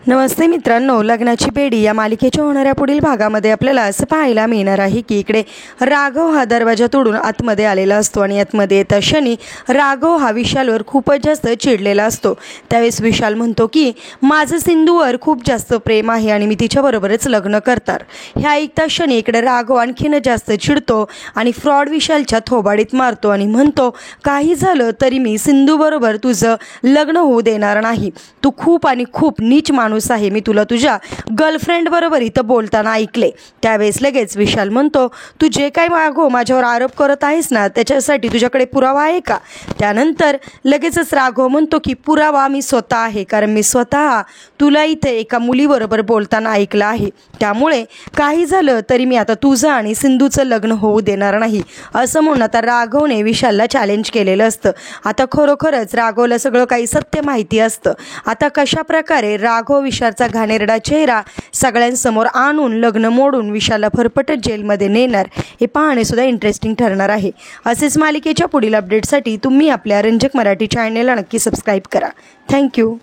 नमस्ते मित्रांनो, लग्नाची बेडी या मालिकेच्या होणाऱ्या पुढील भागामध्ये आपल्याला असं पाहायला मिळणार आहे की इकडे राघव हा दरवाजा तोडून आतमध्ये आलेला असतो आणि आतमध्ये येता क्षणी राघव हा विशालवर खूपच जास्त चिडलेला असतो। त्यावेळेस विशाल म्हणतो की माझं सिंधूवर खूप जास्त प्रेम आहे आणि मी तिच्याबरोबरच लग्न करणार। हे ऐकता क्षणी इकडे राघव आणखीन जास्त चिडतो आणि फ्रॉड विशालच्या थोबाडीत मारतो आणि म्हणतो काही झालं तरी मी सिंधूबरोबर तुझं लग्न होऊ देणार नाही। तू खूप आणि खूप नीच आहे, मी तुला तुझ्या गर्लफ्रेंड बरोबर इथं बोलताना ऐकले। त्यावेळेस लगेच विशाल म्हणतो तू जे काही माझ्यावर आरोप करत आहेस ना त्याच्यासाठी तुझ्याकडे पुरावा आहे का? त्यानंतर लगेचच राघव म्हणतो की पुरावा मी स्वतः आहे, कारण मी स्वतः तुला इथे एका मुलीबरोबर बोलताना ऐकलं आहे। त्यामुळे काही झालं तरी मी आता तुझं आणि सिंधूचं लग्न होऊ देणार नाही असं म्हणून आता राघवने विशालला चॅलेंज केलेलं असतं। आता खरोखरच राघवला सगळं काही सत्य माहिती असतं। आता कशा प्रकारे राघव विशालचा घाणेरडा चेहरा सगळ्यांसमोर आणून लग्न मोडून विशालला फरफटत जेलमध्ये नेणार हे पाहणे सुद्धा इंटरेस्टिंग ठरणार आहे। असेच मालिकेच्या पुढील अपडेटसाठी तुम्ही आपल्या रंजक मराठी चॅनलला नक्की सबस्क्राईब करा। थँक्यू।